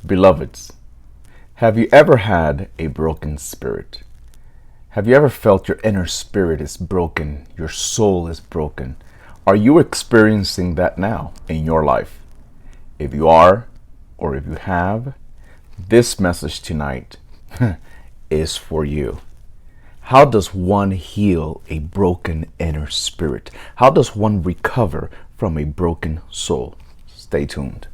Beloveds, have you ever had a broken spirit? Have you ever felt your inner spirit is broken, your soul is broken? Are you experiencing that now in your life? If you are, or if you have, this message tonight is for you. How does one heal a broken inner spirit? How does one recover from a broken soul? Stay tuned.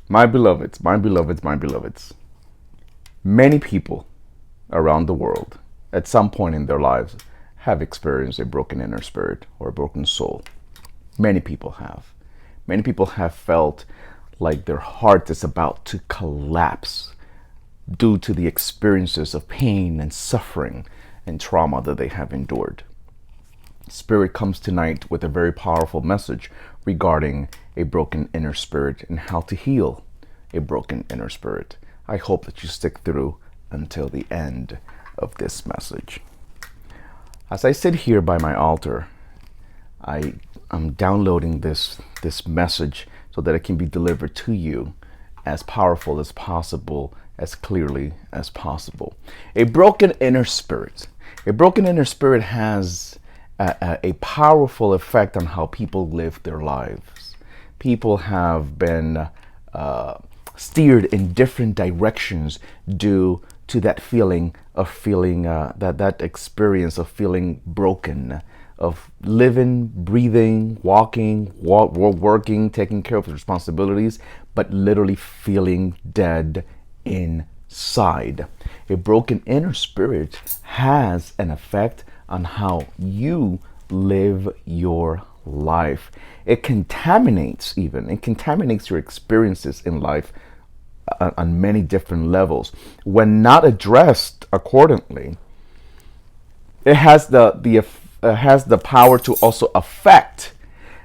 My beloveds, my beloveds, my beloveds. Many people around the world at some point in their lives have experienced a broken inner spirit or a broken soul. Many people have. Many people have felt like their heart is about to collapse due to the experiences of pain and suffering and trauma that they have endured. Spirit comes tonight with a very powerful message regarding a broken inner spirit and how to heal a broken inner spirit. I hope that you stick through until the end of this message. As I sit here by my altar, I'm downloading this message so that it can be delivered to you as powerful as possible, as clearly as possible. A broken inner spirit. A broken inner spirit has a powerful effect on how people live their lives. People have been steered in different directions due to that feeling of feeling that experience of feeling broken, of living, breathing, walking, working, taking care of responsibilities, but literally feeling dead inside. A broken inner spirit has an effect on how you live your life. It contaminates your experiences in life on many different levels. When not addressed accordingly, it has the power to also affect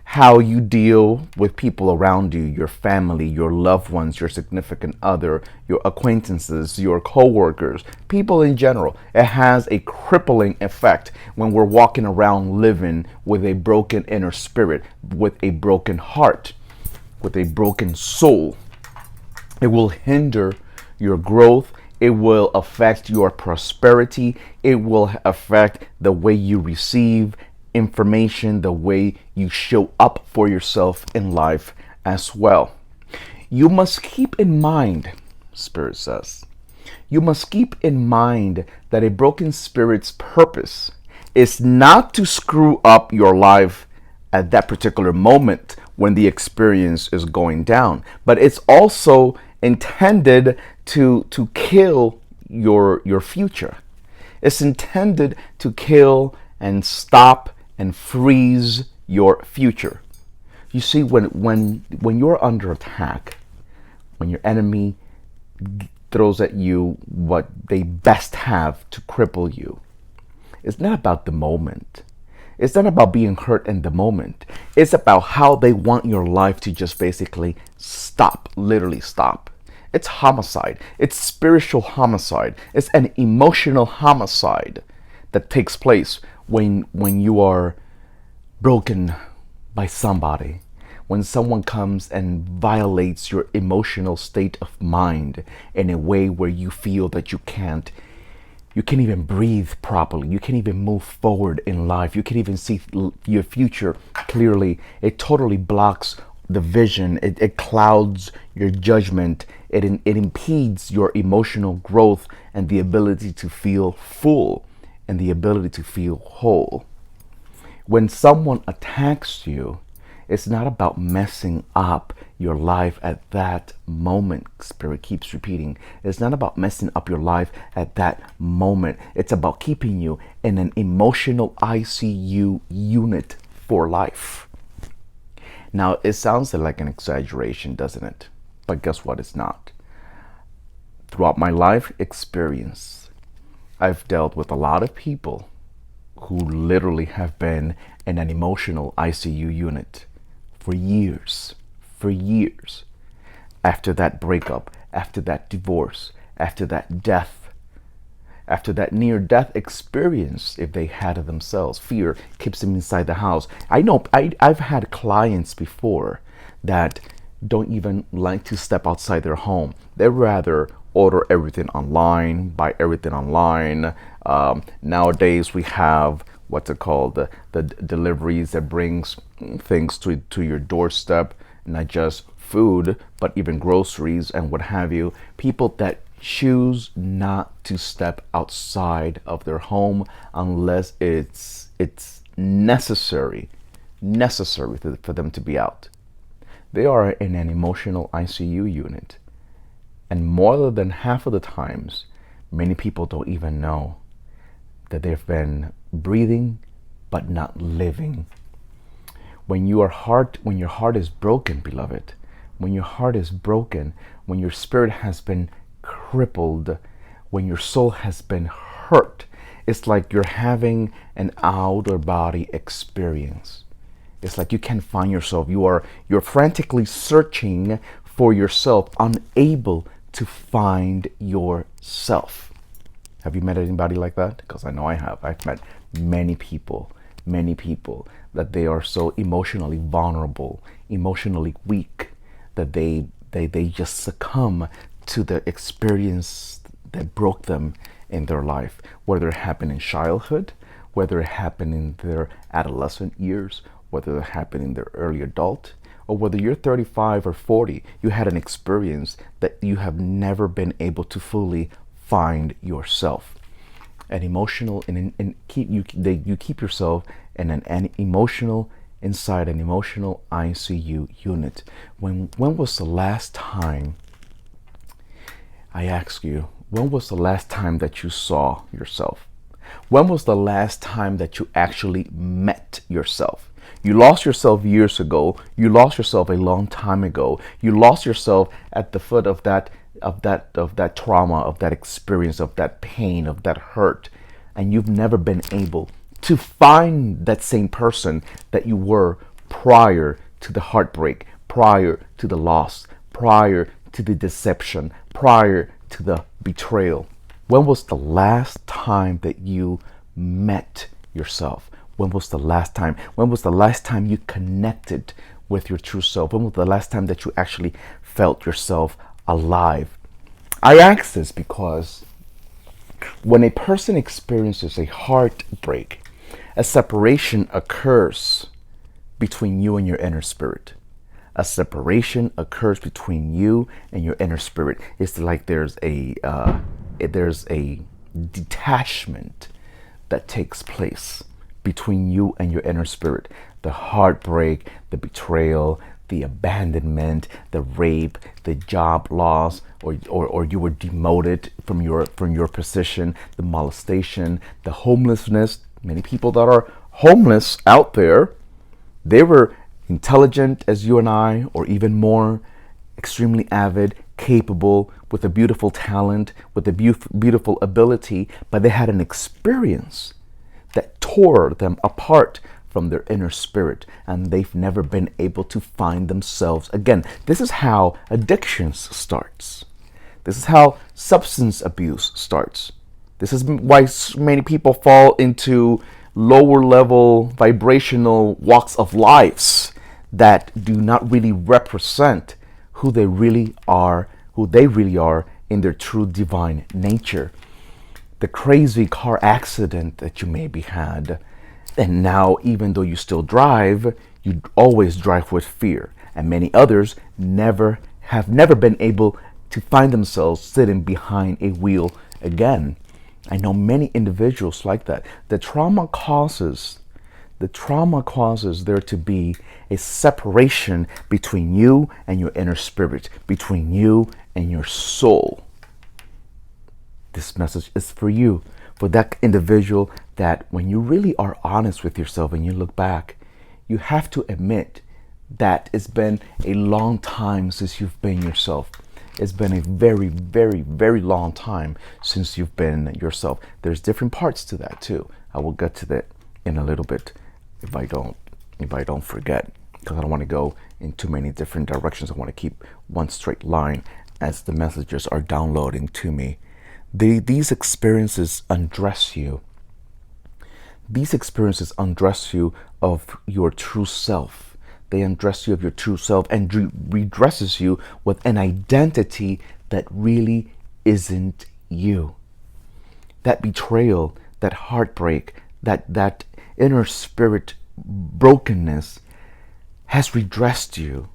how you deal with people around you, your family, your loved ones, your significant other, your acquaintances, your co-workers, people in general. It has a crippling effect when we're walking around living with a broken inner spirit, with a broken heart, with a broken soul. It will hinder your growth. It will affect your prosperity. It will affect the way you receive information, the way you show up for yourself in life as well. You must keep in mind, Spirit says, you must keep in mind that a broken spirit's purpose is not to screw up your life at that particular moment when the experience is going down, but it's also intended to kill your future. It's intended to kill and stop and freeze your future. You see, when you're under attack, when your enemy throws at you what they best have to cripple you, it's not about the moment. It's not about being hurt in the moment. It's about how they want your life to just basically stop, literally stop. It's homicide. It's spiritual homicide. It's an emotional homicide that takes place when you are broken by somebody, when someone comes and violates your emotional state of mind in a way where you feel that you can't even breathe properly. You can't even move forward in life. You can't even see your future clearly. It totally blocks the vision. It clouds your judgment. It impedes your emotional growth and the ability to feel full and the ability to feel whole. When someone attacks you, it's not about messing up your life at that moment. Spirit keeps repeating. It's not about messing up your life at that moment. It's about keeping you in an emotional ICU unit for life. Now, it sounds like an exaggeration, doesn't it? But guess what? It's not. Throughout my life experience, I've dealt with a lot of people who literally have been in an emotional ICU unit for years, for years. After that breakup, after that divorce, after that death, after that near death experience, if they had it themselves, fear keeps them inside the house. I know I've had clients before that don't even like to step outside their home. They rather order everything online, buy everything online. Nowadays we have what's it called, the deliveries that brings things to your doorstep, not just food, but even groceries and what have you. People that choose not to step outside of their home unless it's necessary for them to be out. They are in an emotional ICU unit. And more than half of the times, many people don't even know that they've been breathing but not living. When your heart is broken, beloved, when your heart is broken, when your spirit has been crippled, when your soul has been hurt, it's like you're having an outer body experience. It's like you can't find yourself. You're frantically searching for yourself, unable to find yourself. Have you met anybody like that? Because I know I have. I've met many people that they are so emotionally vulnerable, emotionally weak, that they just succumb to the experience that broke them in their life, whether it happened in childhood, whether it happened in their adolescent years, whether it happened in their early adult, or whether you're 35 or 40, you had an experience that you have never been able to fully find yourself. An emotional, and you keep yourself in an emotional, inside an emotional ICU unit. When was the last time, I ask you, when was the last time that you saw yourself? When was the last time that you actually met yourself? You lost yourself years ago. You lost yourself a long time ago. You lost yourself at the foot of that trauma, of that experience, of that pain, of that hurt, and you've never been able to find that same person that you were prior to the heartbreak, prior to the loss, prior to the deception, prior to the betrayal. When was the last time that you met yourself? When was the last time? When was the last time you connected with your true self? When was the last time that you actually felt yourself alive? I ask this because when a person experiences a heartbreak, a separation occurs between you and your inner spirit. A separation occurs between you and your inner spirit. It's like there's a detachment that takes place between you and your inner spirit. The heartbreak, the betrayal, the abandonment, the rape, the job loss, or you were demoted from your position, the molestation, the homelessness. Many people that are homeless out there, they were intelligent as you and I, or even more, extremely avid, capable, with a beautiful talent, with a beautiful ability, but they had an experience that tore them apart from their inner spirit, and they've never been able to find themselves again. This is how addictions starts. This is how substance abuse starts. This is why many people fall into lower level vibrational walks of lives that do not really represent who they really are in their true divine nature. The crazy car accident that you maybe had, and now even though you still drive, you always drive with fear. And many others have never been able to find themselves sitting behind a wheel again. I know many individuals like that. The trauma causes there to be a separation between you and your inner spirit, between you and your soul. This message is for you, for that individual that when you really are honest with yourself and you look back, you have to admit that it's been a long time since you've been yourself. It's been a very, very, very long time since you've been yourself. There's different parts to that too. I will get to that in a little bit if I don't forget, because I don't want to go in too many different directions. I want to keep one straight line as the messages are downloading to me. These experiences undress you. These experiences undress you of your true self. They undress you of your true self and redresses you with an identity that really isn't you. That betrayal, that heartbreak, that inner spirit brokenness has redressed you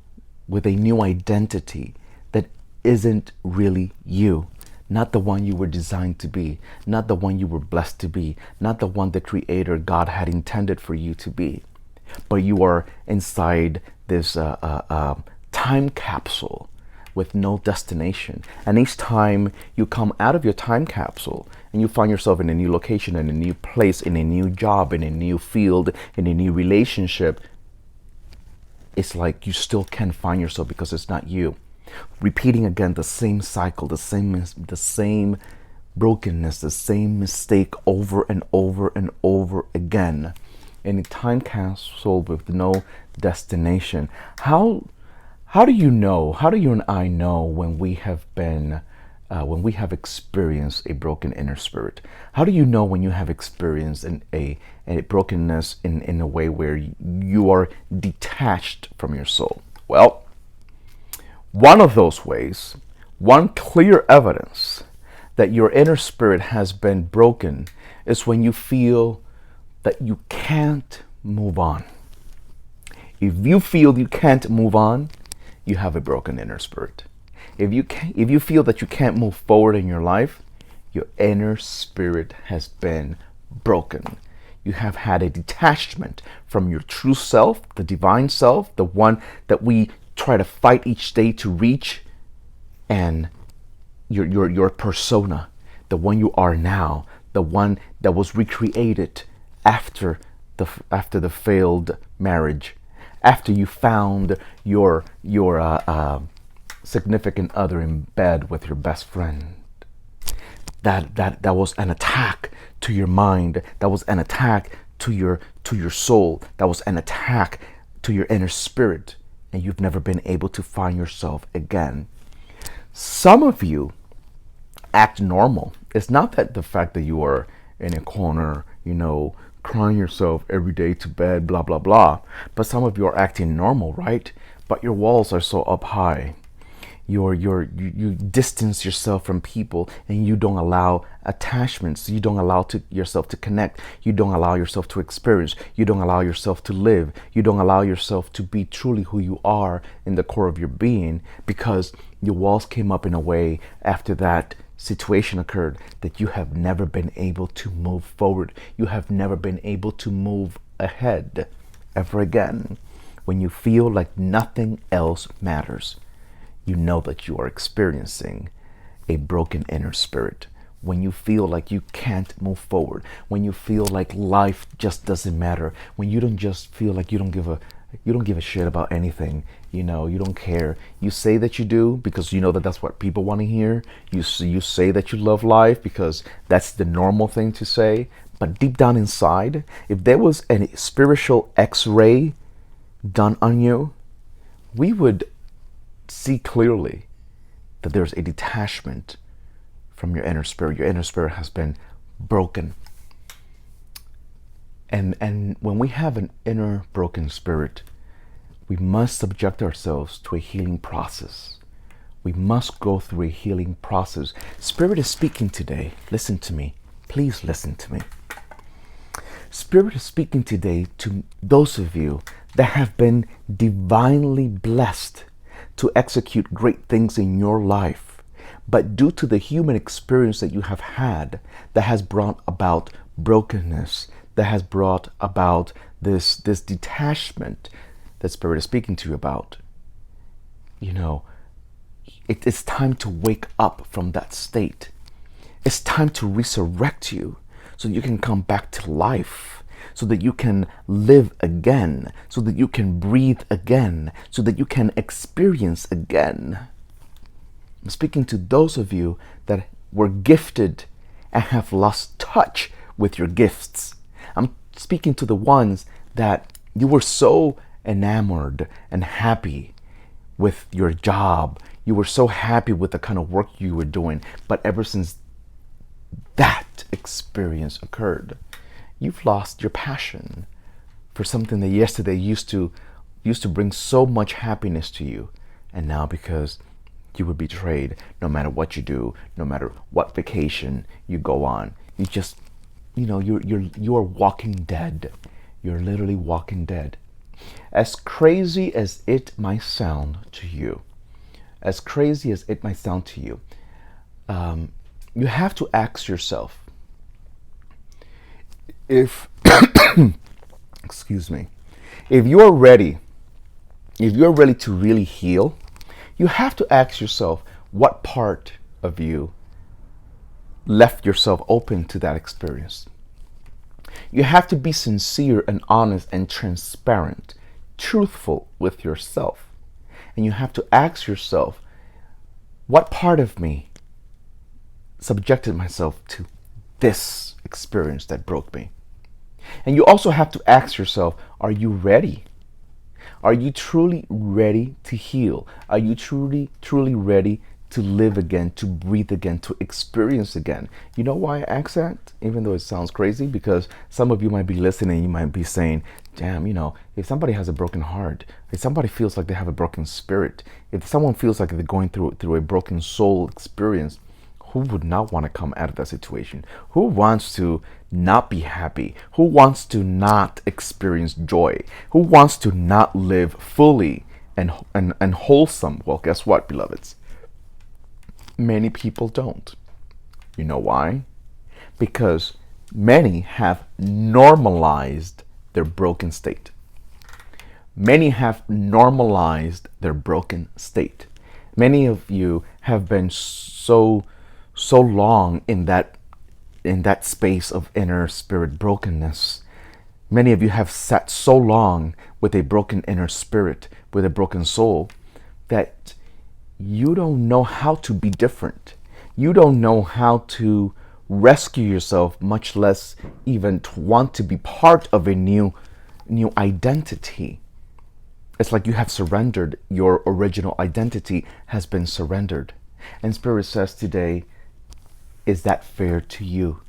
with a new identity that isn't really you. Not the one you were designed to be, not the one you were blessed to be, not the one the Creator God had intended for you to be. But you are inside this time capsule with no destination. And each time you come out of your time capsule and you find yourself in a new location, in a new place, in a new job, in a new field, in a new relationship, it's like you still can't find yourself because it's not you. Repeating again the same cycle, the same brokenness, the same mistake over and over and over again in a time capsule with no destination. How do you know? How do you and I know when we have experienced a broken inner spirit? How do you know when you have experienced a brokenness in a way where you are detached from your soul? Well, one of those ways, one clear evidence that your inner spirit has been broken is when you feel that you can't move on. If you feel you can't move on, you have a broken inner spirit. If you feel that you can't move forward in your life, your inner spirit has been broken. You have had a detachment from your true self, the divine self, the one that we try to fight each day to reach, and your persona, the one you are now, the one that was recreated after the failed marriage, after you found your significant other in bed with your best friend. That was an attack to your mind. That was an attack to your soul. That was an attack to your inner spirit. And you've never been able to find yourself again. Some of you act normal. It's not that the fact that you are in a corner, crying yourself every day to bed, blah, blah, blah. But some of you are acting normal, right? But your walls are so up high. You distance yourself from people, and you don't allow attachments. You don't allow yourself to connect. You don't allow yourself to experience. You don't allow yourself to live. You don't allow yourself to be truly who you are in the core of your being, because your walls came up in a way after that situation occurred that you have never been able to move forward. You have never been able to move ahead ever again. When you feel like nothing else matters, you know that you are experiencing a broken inner spirit. When you feel like you can't move forward, when you feel like life just doesn't matter, when you don't just feel like you don't give a shit about anything, you don't care. You say that you do because you know that that's what people want to hear. You say that you love life because that's the normal thing to say. But deep down inside, if there was a spiritual X-ray done on you, we would see clearly that there's a detachment from your inner spirit. Your inner spirit has been broken. And when we have an inner broken spirit, we must subject ourselves to a healing process. We must go through a healing process. Spirit is speaking today. Listen to me. Please listen to me. Spirit is speaking today to those of you that have been divinely blessed to execute great things in your life, but due to the human experience that you have had, that has brought about brokenness, that has brought about this detachment that Spirit is speaking to you about. It's time to wake up from that state. It's time to resurrect you so you can come back to life, so that you can live again, so that you can breathe again, so that you can experience again. I'm speaking to those of you that were gifted and have lost touch with your gifts. I'm speaking to the ones that you were so enamored and happy with your job. You were so happy with the kind of work you were doing. But ever since that experience occurred, you've lost your passion for something that yesterday used to bring so much happiness to you. And now, because you were betrayed, no matter what you do, no matter what vacation you go on, you just, you are walking dead. You're literally walking dead. As crazy as it might sound to you, you have to ask yourself if, excuse me, if you're ready to really heal, you have to ask yourself what part of you left yourself open to that experience. You have to be sincere and honest and transparent, truthful with yourself. And you have to ask yourself, what part of me subjected myself to this experience that broke me? And you also have to ask yourself, are you ready? Are you truly ready to heal? Are you truly ready to live again, to breathe again, to experience again? You know why I ask that? Even though it sounds crazy, because some of you might be listening, you might be saying, damn, if somebody has a broken heart, if somebody feels like they have a broken spirit, if someone feels like they're going through a broken soul experience, who would not want to come out of that situation? Who wants to not be happy? Who wants to not experience joy? Who wants to not live fully and wholesome? Well, guess what, beloveds? Many people don't. You know why? Because many have normalized their broken state. Many have normalized their broken state. Many of you have been so long in that space of inner spirit brokenness. Many of you have sat so long with a broken inner spirit, with a broken soul, that you don't know how to be different. You don't know how to rescue yourself, much less even to want to be part of a new identity. It's like you have surrendered. Your original identity has been surrendered. And Spirit says today, is that fair to you?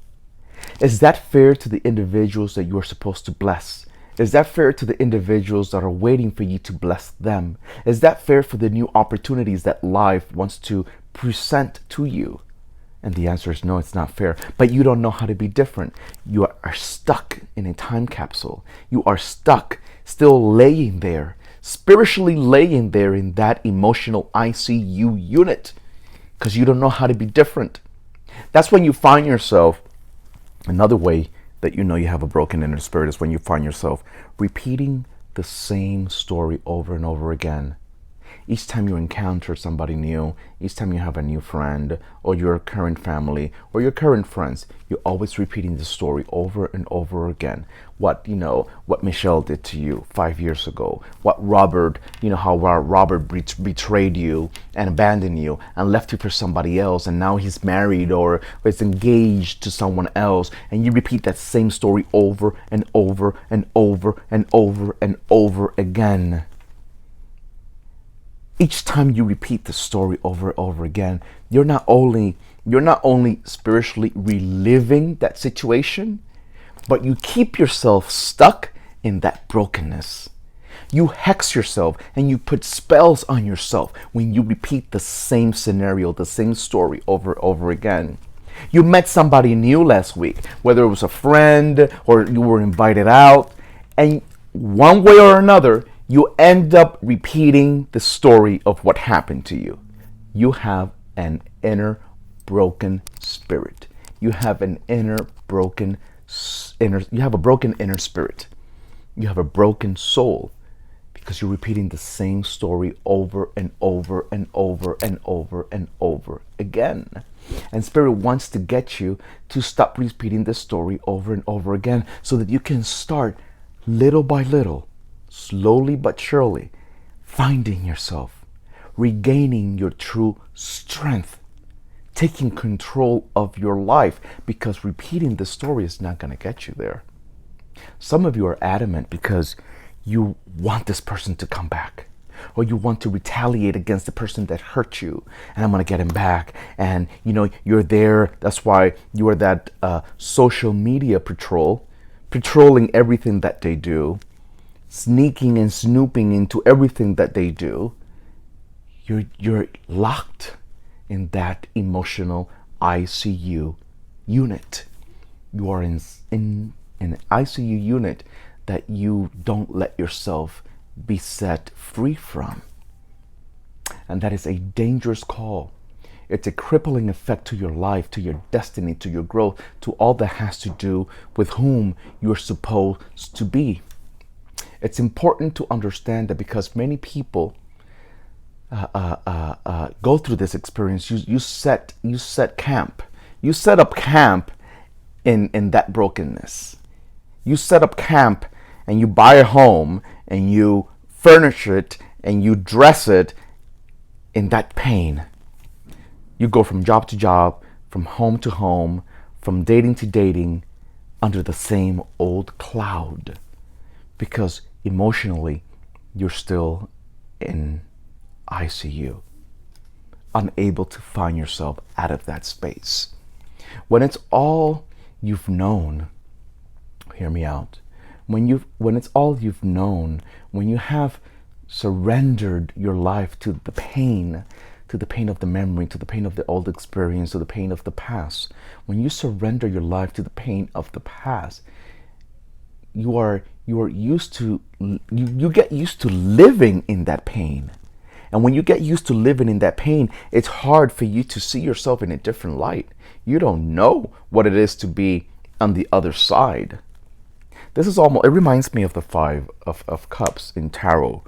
Is that fair to the individuals that you are supposed to bless? Is that fair to the individuals that are waiting for you to bless them? Is that fair for the new opportunities that life wants to present to you? And the answer is no, it's not fair. But you don't know how to be different. You are stuck in a time capsule. You are stuck, still laying there, spiritually laying there in that emotional ICU unit, because you don't know how to be different. That's when you find yourself, another way that you know you have a broken inner spirit is when you find yourself repeating the same story over and over again. Each time you encounter somebody new, each time you have a new friend or your current family or your current friends, you're always repeating the story over and over again. What Michelle did to you 5 years ago, what Robert, how Robert betrayed you and abandoned you and left you for somebody else, and now he's married or is engaged to someone else, and you repeat that same story over and over and over and over and over again. Each time you repeat the story over and over again, you're not only spiritually reliving that situation, but you keep yourself stuck in that brokenness. You hex yourself and you put spells on yourself when you repeat the same scenario, the same story over and over again. You met somebody new last week, whether it was a friend or you were invited out, and one way or another, you end up repeating the story of what happened to you. You have an inner broken spirit. You have a broken inner spirit. You have a broken soul because you're repeating the same story over and over and over and over and over again. And Spirit wants to get you to stop repeating the story over and over again so that you can start little by little, slowly but surely, finding yourself, regaining your true strength, taking control of your life, because repeating the story is not going to get you there. Some of you are adamant because you want this person to come back, or you want to retaliate against the person that hurt you, and I'm going to get him back. And you're there. That's why you are that social media patrolling everything that they do, sneaking and snooping into everything that they do. You're locked in that emotional ICU unit. You are in an ICU unit that you don't let yourself be set free from. And that is a dangerous call. It's a crippling effect to your life, to your destiny, to your growth, to all that has to do with whom you're supposed to be. It's important to understand that because many people go through this experience, you set camp. You set up camp in that brokenness. You set up camp and you buy a home and you furnish it and you dress it in that pain. You go from job to job, from home to home, from dating to dating, under the same old cloud, because emotionally you're still in ICU, unable to find yourself out of that space. When it's all you've known, hear me out. When it's all you've known, when you have surrendered your life to the pain of the memory, to the pain of the old experience, to the pain of the past, when you surrender your life to the pain of the past, you are used to, you get used to living in that pain. And when you get used to living in that pain, it's hard for you to see yourself in a different light. You don't know what it is to be on the other side. This is almost, it reminds me of the Five of Cups in tarot,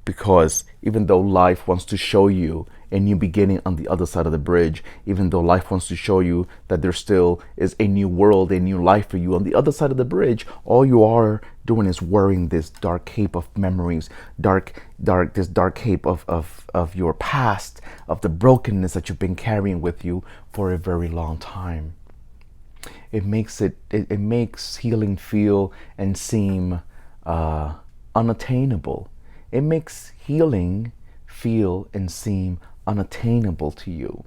because even though life wants to show you a new beginning on the other side of the bridge, even though life wants to show you that there still is a new world, a new life for you on the other side of the bridge, all you are doing is wearing this dark cape of memories, this dark cape of your past, of the brokenness that you've been carrying with you for a very long time. It makes healing feel and seem unattainable. It makes healing feel and seem unattainable to you,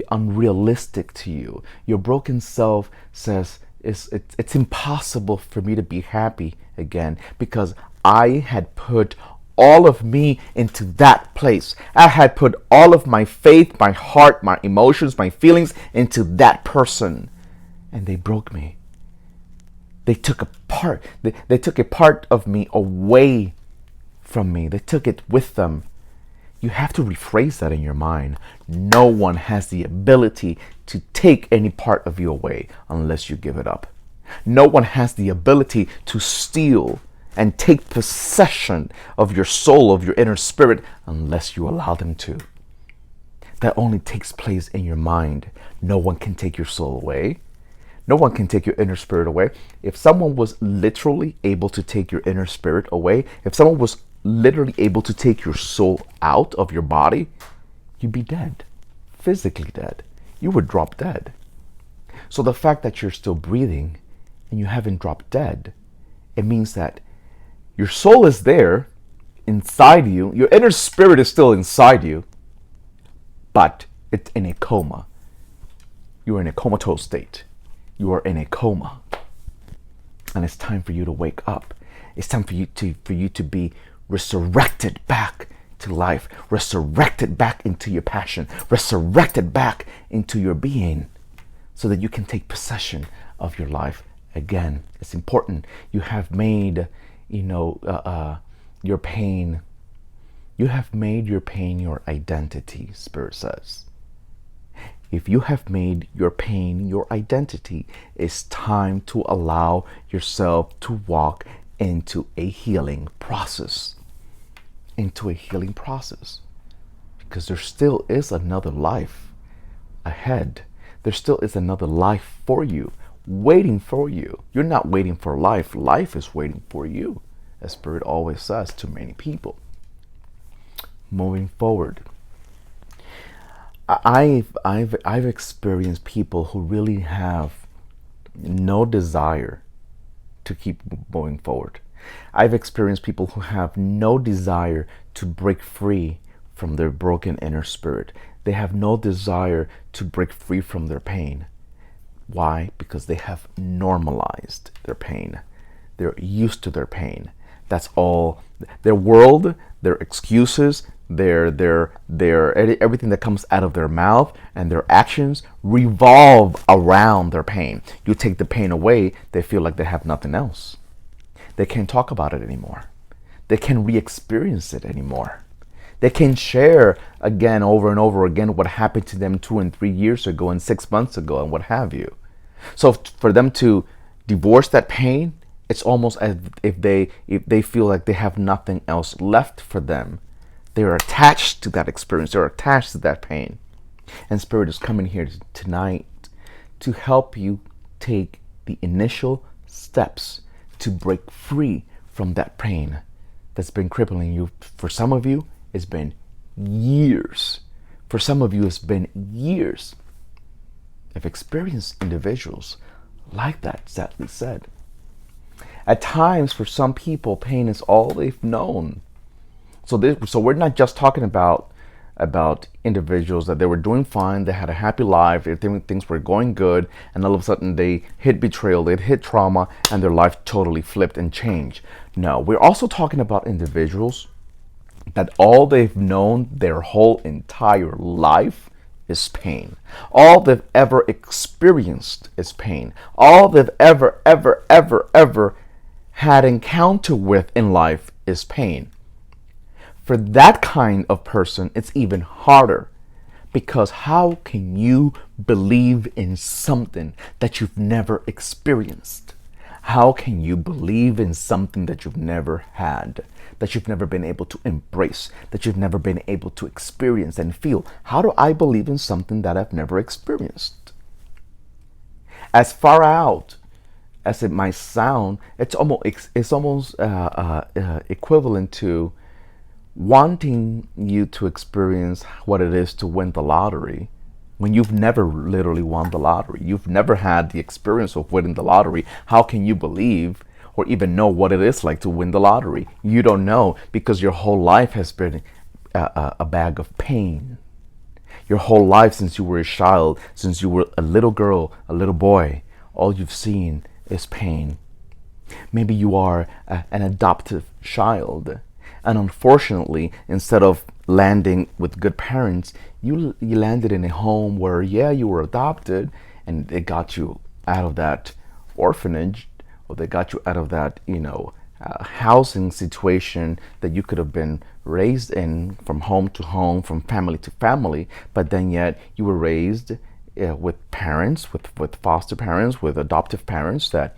unrealistic to you. Your broken self says it's impossible for me to be happy again, because I had put all of me into that place. I had put all of my faith, my heart, my emotions, my feelings into that person, and they broke me. They took a part. They took a part of me away from me. They took it with them. You have to rephrase that in your mind. No one has the ability to take any part of you away unless you give it up. No one has the ability to steal and take possession of your soul, of your inner spirit, unless you allow them to. That only takes place in your mind. No one can take your soul away. No one can take your inner spirit away. If someone was literally able to take your inner spirit away, if someone was literally able to take your soul out of your body, you'd be dead, physically dead. You would drop dead. So the fact that you're still breathing and you haven't dropped dead, it means that your soul is there inside you, your inner spirit is still inside you, but it's in a coma. You are in a comatose state. You are in a coma. And it's time for you to wake up. It's time for you to be resurrected back to life, resurrected back into your passion, resurrected back into your being, so that you can take possession of your life again. It's important. You have made, your pain. You have made your pain your identity, Spirit says. If you have made your pain your identity, it's time to allow yourself to walk into a healing process. Because there still is another life ahead. There still is another life for you, waiting for you. You're not waiting for life. Life is waiting for you, as Spirit always says to many people. Moving forward, I've experienced people who really have no desire to keep moving forward. I've experienced people who have no desire to break free from their broken inner spirit. They have no desire to break free from their pain. Why? Because they have normalized their pain. They're used to their pain. That's all. Their world, their excuses, their everything that comes out of their mouth and their actions revolve around their pain. You take the pain away, they feel like they have nothing else. They can't talk about it anymore. They can't re-experience it anymore. They can share again over and over again what happened to them 2 and 3 years ago and 6 months ago and what have you. So for them to divorce that pain, it's almost as if they feel like they have nothing else left for them. They're attached to that experience. They're attached to that pain. And Spirit is coming here tonight to help you take the initial steps to break free from that pain that's been crippling you. For some of you, it's been years. For some of you, it's been years. I've experienced individuals like that, sadly said. At times, for some people, pain is all they've known. So we're not just talking about individuals that they were doing fine, they had a happy life, things were going good, and all of a sudden they hit betrayal, they hit trauma, and their life totally flipped and changed. No, we're also talking about individuals that all they've known their whole entire life is pain. All they've ever experienced is pain. All they've ever had encounter with in life is pain. For that kind of person, it's even harder, because how can you believe in something that you've never experienced? How can you believe in something that you've never had, that you've never been able to embrace, that you've never been able to experience and feel? How do I believe in something that I've never experienced? As far out as it might sound, it's almost equivalent to wanting you to experience what it is to win the lottery when you've never literally won the lottery. You've never had the experience of winning the lottery. How can you believe or even know what it is like to win the lottery? You don't know, because your whole life has been a bag of pain. Your whole life, since you were a child, since you were a little girl, a little boy, all you've seen is pain. Maybe you are an adoptive child. And unfortunately, instead of landing with good parents, you landed in a home where, yeah, you were adopted, and they got you out of that orphanage, or they got you out of that, housing situation that you could have been raised in, from home to home, from family to family. But then yet you were raised with parents, with foster parents, with adoptive parents that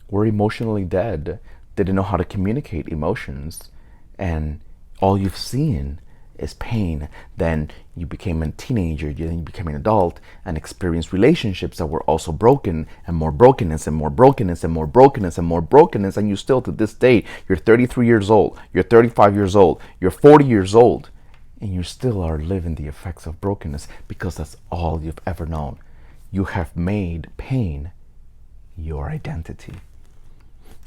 were emotionally dead, didn't know how to communicate emotions. And all you've seen is pain. Then you became a teenager, then you became an adult, and experienced relationships that were also broken, and more brokenness, and more brokenness, and more brokenness, and more brokenness. And you still, to this day, you're 33 years old, you're 35 years old, you're 40 years old, and you still are living the effects of brokenness, because that's all you've ever known. You have made pain your identity.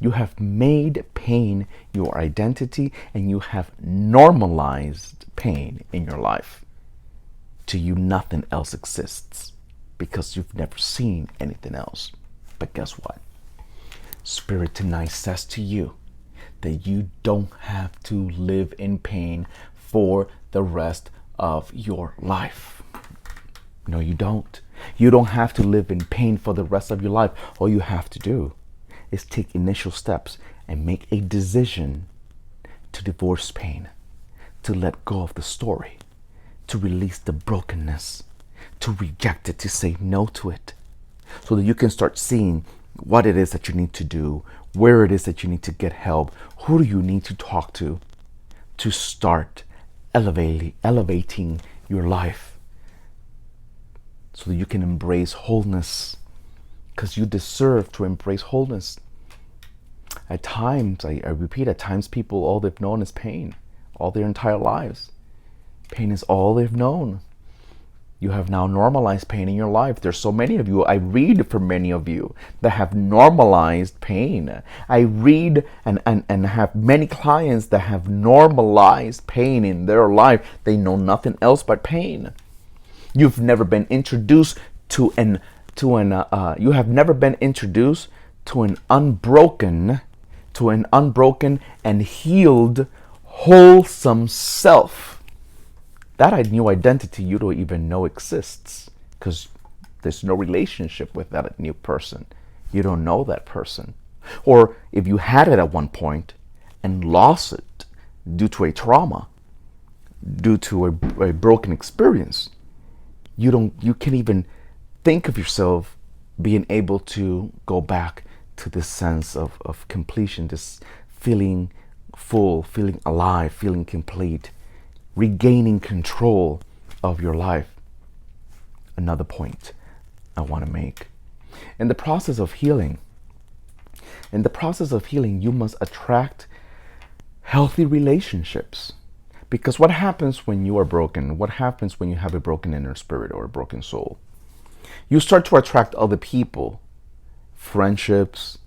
You have made pain your identity, and you have normalized pain in your life. To you, nothing else exists, because you've never seen anything else. But guess what? Spirit tonight says to you that you don't have to live in pain for the rest of your life. No, you don't. You don't have to live in pain for the rest of your life. All you have to do is take initial steps and make a decision to divorce pain, to let go of the story, to release the brokenness, to reject it, to say no to it, so that you can start seeing what it is that you need to do, where it is that you need to get help, who do you need to talk to start elevating your life, so that you can embrace wholeness, because you deserve to embrace wholeness. At times, I repeat, at times people, all they've known is pain, all their entire lives. Pain is all they've known. You have now normalized pain in your life. There's so many of you. I read for many of you that have normalized pain. I read and have many clients that have normalized pain in their life. They know nothing else but pain. You've never been introduced to an you have never been introduced to an unbroken and healed wholesome self. That new identity you don't even know exists because there's no relationship with that new person. You don't know that person. Or if you had it at one point and lost it due to a trauma, due to a broken experience, you can't even think of yourself being able to go back to this sense of completion, this feeling full, feeling alive, feeling complete, regaining control of your life. Another point I want to make. In the process of healing, you must attract healthy relationships. Because what happens when you are broken? What happens when you have a broken inner spirit or a broken soul? You start to attract other people, friendships,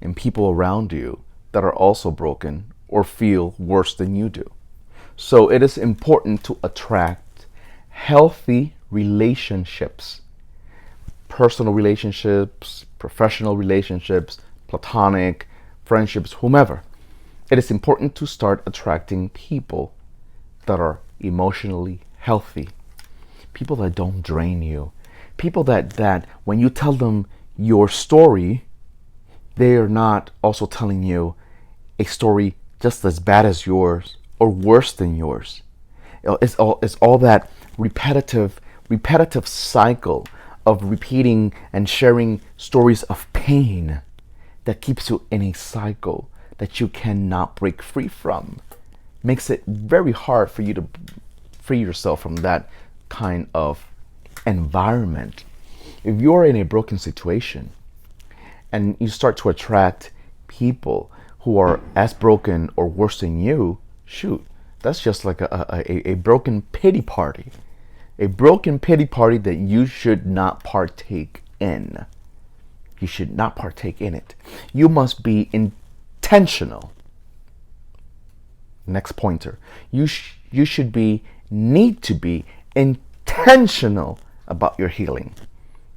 and people around you that are also broken or feel worse than you do. So it is important to attract healthy relationships, personal relationships, professional relationships, platonic friendships, whomever. It is important to start attracting people that are emotionally healthy, people that don't drain you, people that when you tell them your story, they are not also telling you a story just as bad as yours or worse than yours. It's all that repetitive cycle of repeating and sharing stories of pain that keeps you in a cycle that you cannot break free from. Makes it very hard for you to free yourself from that kind of environment. If you're in a broken situation and you start to attract people who are as broken or worse than you, shoot, that's just like a broken pity party. A broken pity party that you should not partake in. You should not partake in it. You must be intentional. Next pointer. You should need to be intentional about your healing.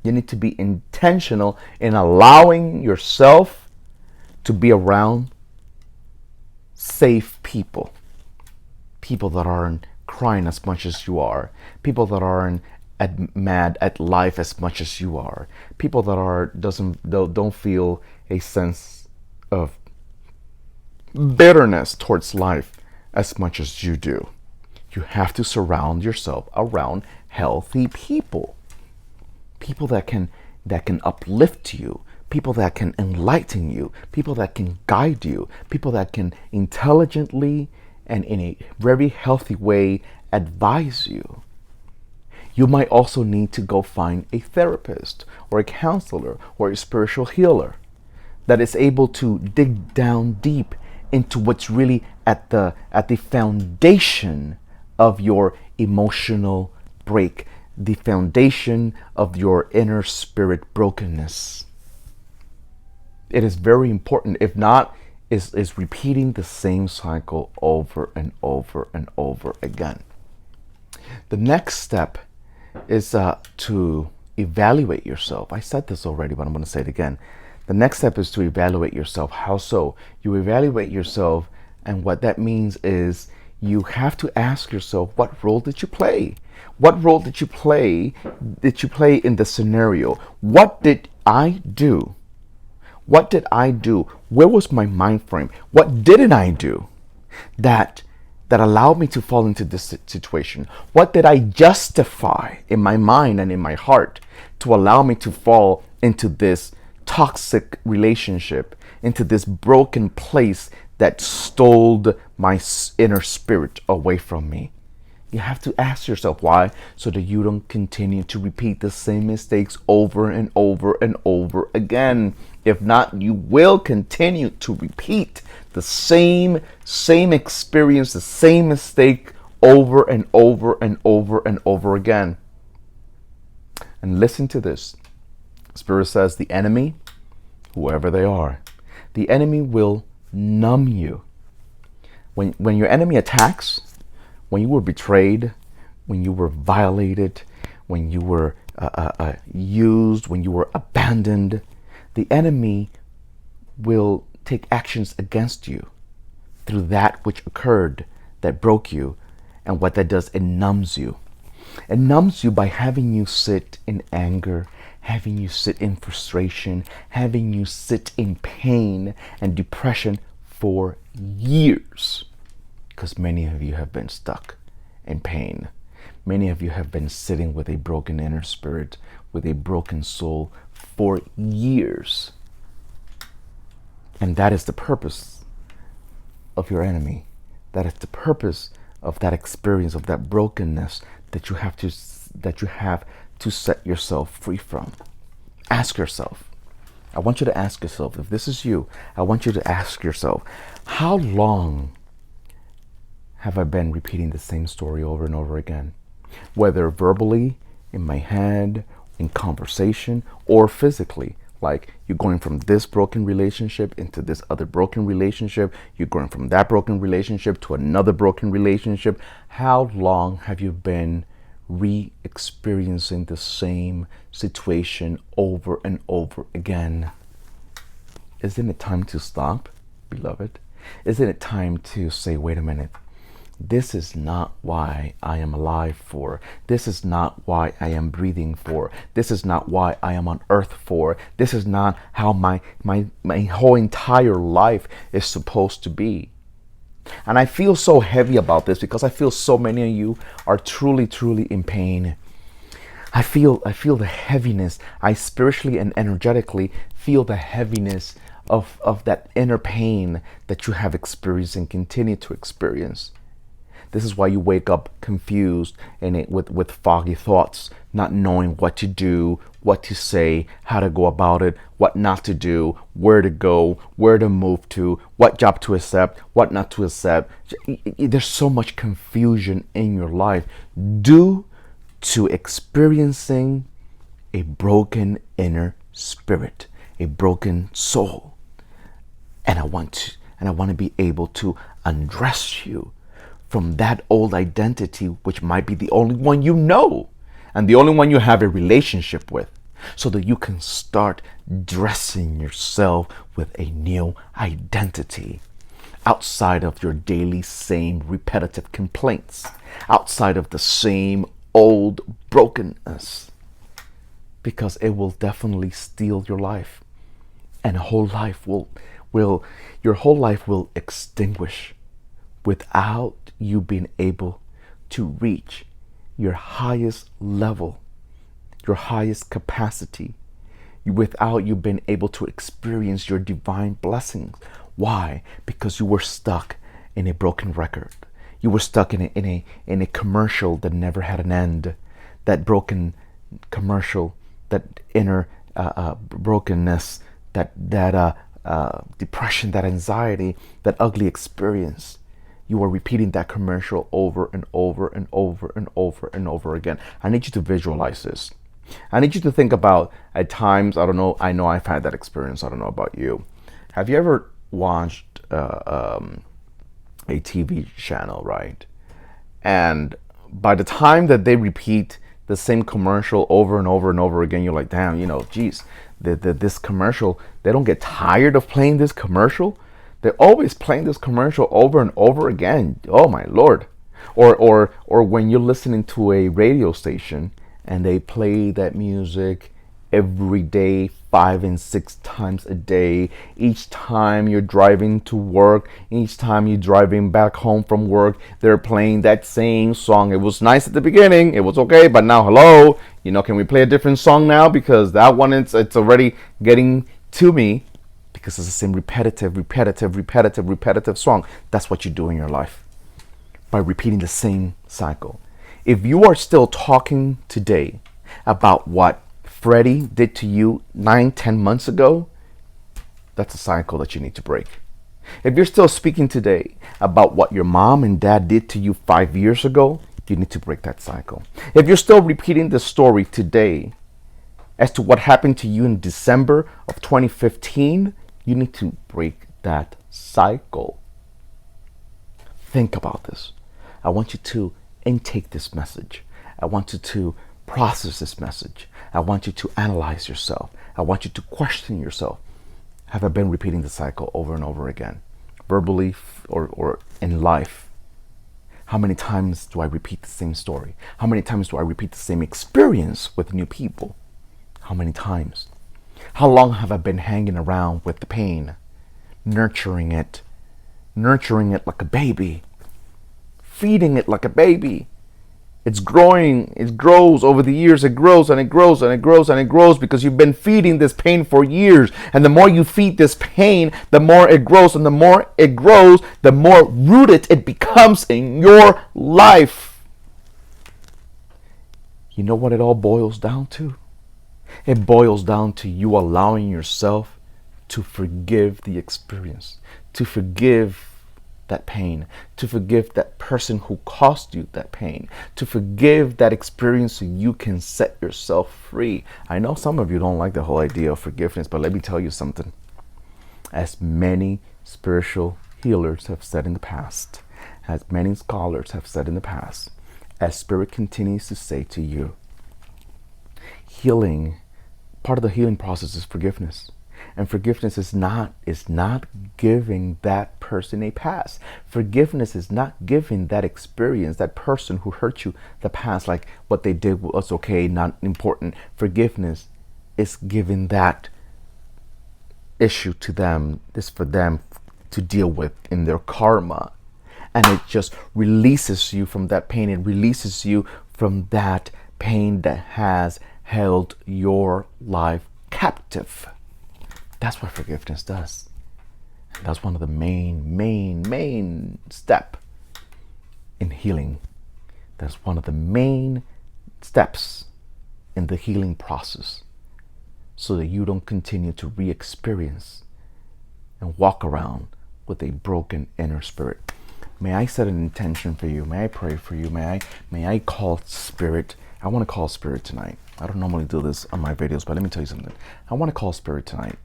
You need to be intentional in allowing yourself to be around safe people. People that aren't crying as much as you are. People that aren't mad at life as much as you are. People that don't feel a sense of bitterness towards life as much as you do. You have to surround yourself around healthy people. People that can uplift you, people that can enlighten you, people that can guide you, people that can intelligently and in a very healthy way advise you. You might also need to go find a therapist or a counselor or a spiritual healer that is able to dig down deep into what's really at the foundation of your emotional break, the foundation of your inner spirit brokenness. It is very important. If not, is repeating the same cycle over and over and over again. The next step is to evaluate yourself. I said this already, but I'm going to say it again. The next step is to evaluate yourself. How so? You evaluate yourself, and what that means is you have to ask yourself, what role did you play? What role did you play in the scenario? What did I do? What did I do? Where was my mind frame? What didn't I do that allowed me to fall into this situation? What did I justify in my mind and in my heart to allow me to fall into this toxic relationship, into this broken place that stole my inner spirit away from me? You have to ask yourself why, so that you don't continue to repeat the same mistakes over and over and over again. If not, you will continue to repeat the same experience, the same mistake over and over and over and over again. And listen to this. Spirit says the enemy, whoever they are, the enemy will numb you. When your enemy attacks, when you were betrayed, when you were violated, when you were used, when you were abandoned, the enemy will take actions against you through that which occurred that broke you. And what that does, it numbs you. It numbs you by having you sit in anger, having you sit in frustration, having you sit in pain and depression for years. Because many of you have been stuck in pain. Many of you have been sitting with a broken inner spirit, with a broken soul for years. And that is the purpose of your enemy. That is the purpose of that experience, of that brokenness that you have to set yourself free from. Ask yourself. I want you to ask yourself, if this is you, I want you to ask yourself, how long have I been repeating the same story over and over again? Whether verbally, in my head, in conversation, or physically. Like you're going from this broken relationship into this other broken relationship. You're going from that broken relationship to another broken relationship. How long have you been re-experiencing the same situation over and over again? Isn't it time to stop, beloved? Isn't it time to say, wait a minute? This is not why I am alive for. This is not why I am breathing for. This is not why I am on earth for. This is not how my whole entire life is supposed to be. And I feel so heavy about this because I feel so many of you are truly, truly in pain. I feel the heaviness. I spiritually and energetically feel the heaviness of that inner pain that you have experienced and continue to experience. This is why you wake up confused and with foggy thoughts, not knowing what to do, what to say, how to go about it, what not to do, where to go, where to move to, what job to accept, what not to accept. There's so much confusion in your life due to experiencing a broken inner spirit, a broken soul. And I want to be able to undress you from that old identity, which might be the only one you know and the only one you have a relationship with, so that you can start dressing yourself with a new identity outside of your daily same repetitive complaints, outside of the same old brokenness, because it will definitely steal your life, and your whole life will extinguish without you being able to reach your highest level, your highest capacity, without you being able to experience your divine blessings. Why? Because you were stuck in a broken record. You were stuck in a commercial that never had an end. That broken commercial, that inner brokenness, that depression, that anxiety, that ugly experience. You are repeating that commercial over and over and over and over and over again. I need you to visualize this. I need you to think about, at times, I know I've had that experience. I don't know about you. Have you ever watched a TV channel, right? And by the time that they repeat the same commercial over and over and over again, you're like, damn, geez, this commercial, they don't get tired of playing this commercial. They're always playing this commercial over and over again. Oh my Lord. Or when you're listening to a radio station and they play that music every day, 5 and 6 times a day. Each time you're driving to work, each time you're driving back home from work, they're playing that same song. It was nice at the beginning, it was okay, but now hello, can we play a different song now? Because that one, it's already getting to me. Because it's the same repetitive song. That's what you do in your life by repeating the same cycle. If you are still talking today about what Freddie did to you 9-10 months ago, that's a cycle that you need to break. If you're still speaking today about what your mom and dad did to you 5 years ago, you need to break that cycle. If you're still repeating the story today as to what happened to you in December of 2015, you need to break that cycle. Think about this. I want you to intake this message. I want you to process this message. I want you to analyze yourself. I want you to question yourself. Have I been repeating the cycle over and over again, verbally or in life? How many times do I repeat the same story? How many times do I repeat the same experience with new people? How many times? How long have I been hanging around with the pain, nurturing it like a baby, feeding it like a baby? It's growing, it grows over the years, it grows and it grows and it grows and it grows because you've been feeding this pain for years. And the more you feed this pain, the more it grows. And the more it grows, the more rooted it becomes in your life. You know what it all boils down to? It boils down to you allowing yourself to forgive the experience, to forgive that pain, to forgive that person who caused you that pain, to forgive that experience so you can set yourself free. I know some of you don't like the whole idea of forgiveness, but let me tell you something. As many spiritual healers have said in the past, as many scholars have said in the past, as Spirit continues to say to you, healing, part of the healing process is forgiveness. And forgiveness is not giving that person a pass. Forgiveness is not giving that experience, that person who hurt you, the past, like what they did was okay, not important. Forgiveness is giving that issue to them, this for them to deal with in their karma. And it just releases you from that pain. It releases you from that pain that has held your life captive. That's what forgiveness does. That's one of the main step in healing. That's one of the main steps in the healing process, so that you don't continue to re-experience and walk around with a broken inner spirit. May I set an intention for you? May I pray for you? May I call Spirit? I want to call Spirit tonight. I don't normally do this on my videos, but let me tell you something. I want to call Spirit tonight.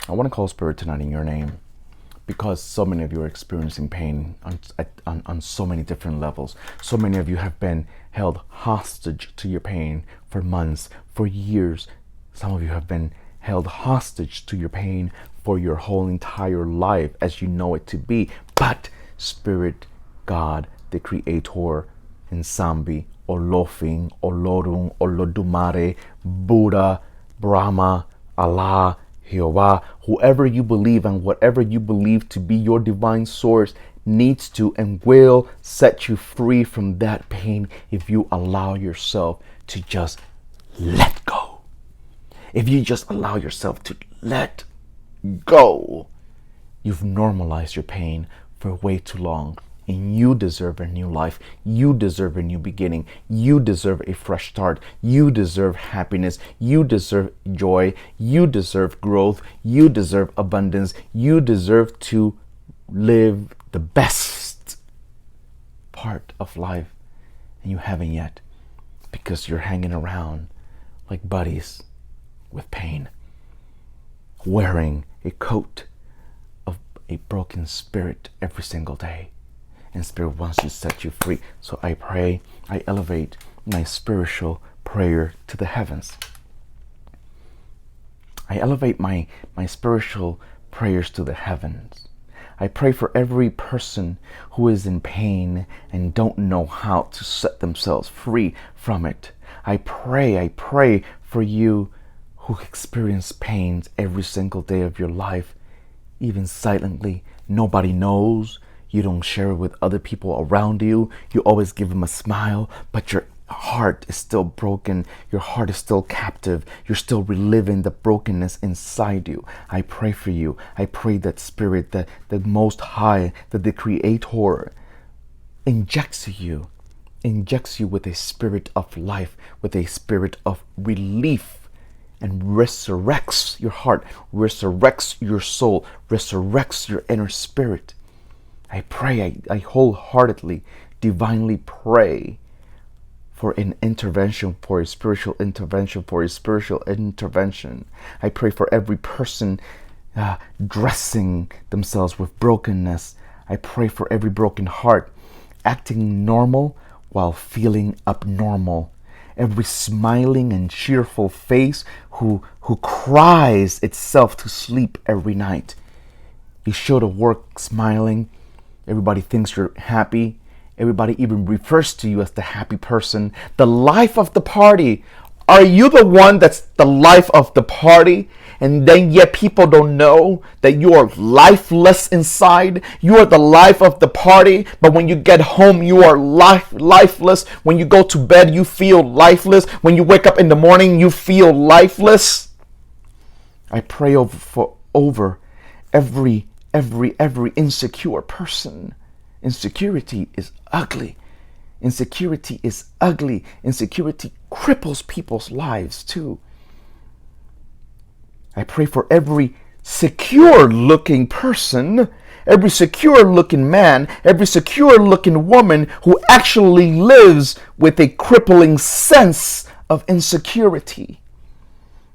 I want to call Spirit tonight in your name, because so many of you are experiencing pain on so many different levels. So many of you have been held hostage to your pain for months, for years. Some of you have been held hostage to your pain for your whole entire life as you know it to be. But Spirit, God, the Creator, Nsambi, Olofin, Olorun, Olodumare, Buddha, Brahma, Allah, Jehovah, whoever you believe and whatever you believe to be your divine source needs to and will set you free from that pain if you allow yourself to just let go. If you just allow yourself to let go, you've normalized your pain for way too long. And you deserve a new life. You deserve a new beginning. You deserve a fresh start. You deserve happiness. You deserve joy. You deserve growth. You deserve abundance. You deserve to live the best part of life. And you haven't yet, because you're hanging around like buddies with pain, wearing a coat of a broken spirit every single day. And Spirit wants to set you free. So I pray, I elevate my spiritual prayer to the heavens. I elevate my spiritual prayers to the heavens. I pray for every person who is in pain and don't know how to set themselves free from it. I pray for you who experience pains every single day of your life, even silently. Nobody knows. You don't share it with other people around you. You always give them a smile, but your heart is still broken. Your heart is still captive. You're still reliving the brokenness inside you. I pray for you. I pray that Spirit, that the Most High, that the Creator injects you with a spirit of life, with a spirit of relief, and resurrects your heart, resurrects your soul, resurrects your inner spirit. I pray, I wholeheartedly, divinely pray for an intervention, for a spiritual intervention, for a spiritual intervention. I pray for every person dressing themselves with brokenness. I pray for every broken heart acting normal while feeling abnormal. Every smiling and cheerful face who cries itself to sleep every night. You show to work smiling. Everybody thinks you're happy. Everybody even refers to you as the happy person, the life of the party. Are you the one that's the life of the party? And then yet people don't know that you are lifeless inside. You are the life of the party, but when you get home, you are lifeless. When you go to bed, you feel lifeless. When you wake up in the morning, you feel lifeless. I pray over every insecure person. Insecurity is ugly. Insecurity is ugly. Insecurity cripples people's lives too. I pray for every secure looking person, every secure looking man, every secure looking woman who actually lives with a crippling sense of insecurity.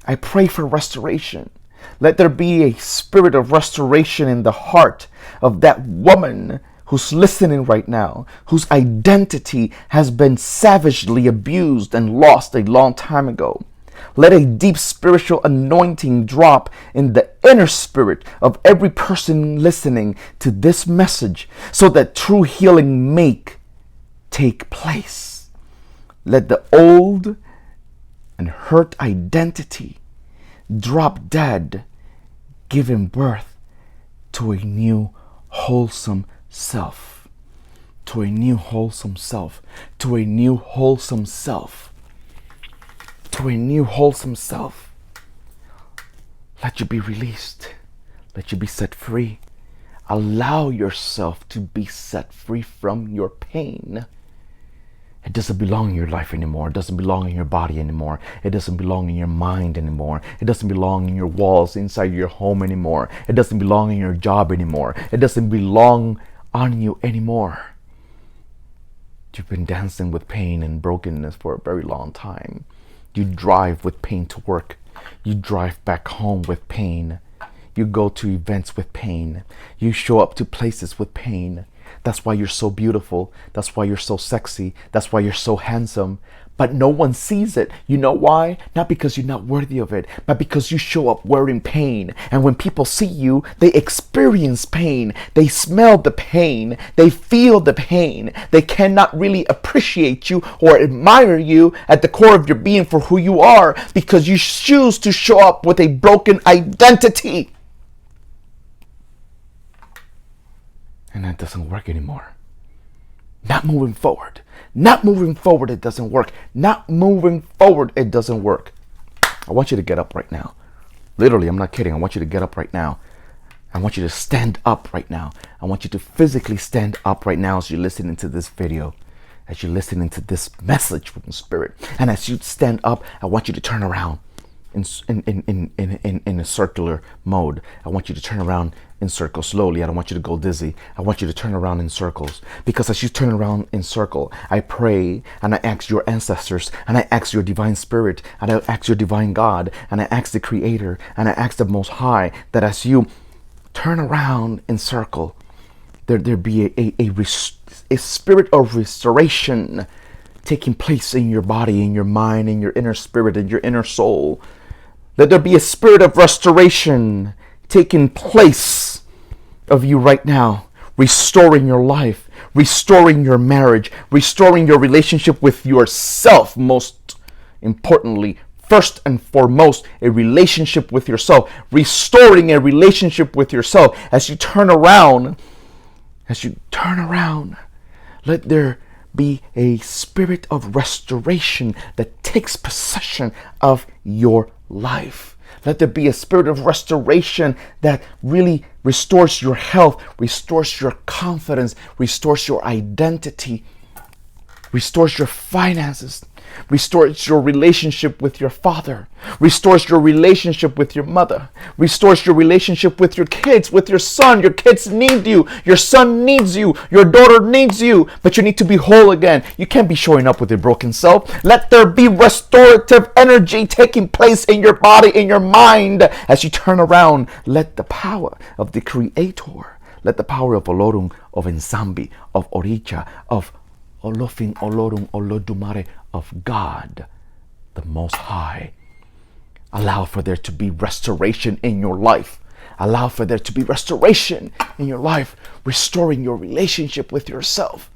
I pray for restoration. Let there be a spirit of restoration in the heart of that woman who's listening right now, whose identity has been savagely abused and lost a long time ago. Let a deep spiritual anointing drop in the inner spirit of every person listening to this message so that true healing may take place. Let the old and hurt identity drop dead, giving birth to a new wholesome self, to a new wholesome self, to a new wholesome self, to a new wholesome self. Let you be released. Let you be set free. Allow yourself to be set free from your pain. It doesn't belong in your life anymore. It doesn't belong in your body anymore. It doesn't belong in your mind anymore. It doesn't belong in your walls inside your home anymore. It doesn't belong in your job anymore. It doesn't belong on you anymore. You've been dancing with pain and brokenness for a very long time. You drive with pain to work. You drive back home with pain. You go to events with pain. You show up to places with pain. That's why you're so beautiful. That's why you're so sexy. That's why you're so handsome. But no one sees it. You know why? Not because you're not worthy of it, but because you show up wearing pain. And when people see you, they experience pain. They smell the pain. They feel the pain. They cannot really appreciate you or admire you at the core of your being for who you are because you choose to show up with a broken identity. And that doesn't work anymore. Not moving forward. Not moving forward, it doesn't work. Not moving forward, it doesn't work. I want you to get up right now. Literally, I'm not kidding. I want you to get up right now. I want you to stand up right now. I want you to physically stand up right now as you're listening to this video, as you're listening to this message from the Spirit. And as you stand up, I want you to turn around in a circular mode. I want you to turn around in circles slowly. I don't want you to go dizzy. I want you to turn around in circles, because as you turn around in circle, I pray and I ask your ancestors and I ask your divine spirit and I ask your divine God and I ask the Creator and I ask the Most High that as you turn around in circle, there be a spirit of restoration taking place in your body, in your mind, in your inner spirit, in your inner soul. Let there be a spirit of restoration taking place of you right now, restoring your life, restoring your marriage, restoring your relationship with yourself. Most importantly, first and foremost, a relationship with yourself, restoring a relationship with yourself. As you turn around, let there be a spirit of restoration that takes possession of your life. Let there be a spirit of restoration that really restores your health, restores your confidence, restores your identity, restores your finances, restores your relationship with your father, restores your relationship with your mother, restores your relationship with your kids, with your son. Your kids need you, your son needs you, your daughter needs you, but you need to be whole again. You can't be showing up with your broken self. Let there be restorative energy taking place in your body, in your mind. As you turn around, let the power of the Creator, let the power of Olorun, of Nsambi, of Oricha, of Olofin, Olorun, Olodumare, of God, the Most High, allow for there to be restoration in your life. Allow for there to be restoration in your life, restoring your relationship with yourself,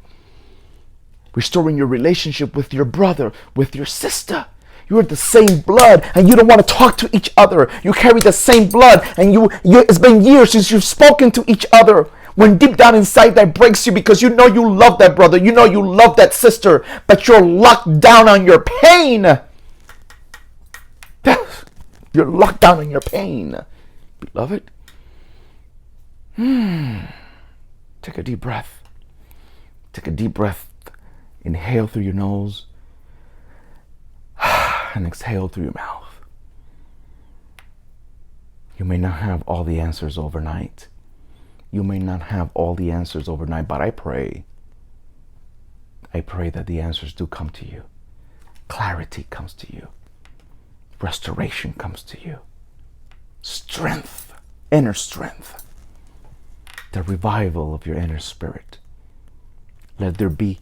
restoring your relationship with your brother, with your sister. You're the same blood and you don't want to talk to each other. You carry the same blood and it's been years since you've spoken to each other. When deep down inside that breaks you, because you know you love that brother, you know you love that sister, but you're locked down on your pain. You're locked down on your pain. Beloved, take a deep breath. Take a deep breath. Inhale through your nose and exhale through your mouth. You may not have all the answers overnight. You may not have all the answers overnight, but I pray that the answers do come to you. Clarity comes to you. Restoration comes to you. Strength, inner strength. The revival of your inner spirit. Let there be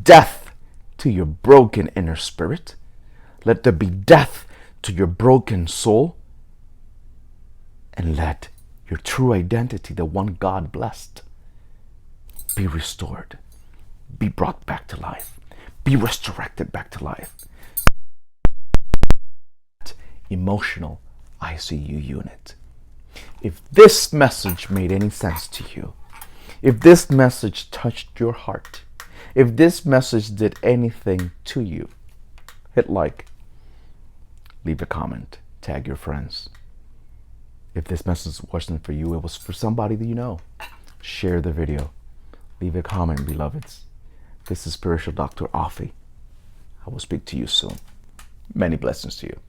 death to your broken inner spirit. Let there be death to your broken soul. And let your true identity, the one God blessed, be restored, be brought back to life, be resurrected back to life. Emotional ICU unit. If this message made any sense to you, if this message touched your heart, if this message did anything to you, hit like, leave a comment, tag your friends. If this message wasn't for you, it was for somebody that you know. Share the video. Leave a comment, beloveds. This is Spiritual Dr. Afi. I will speak to you soon. Many blessings to you.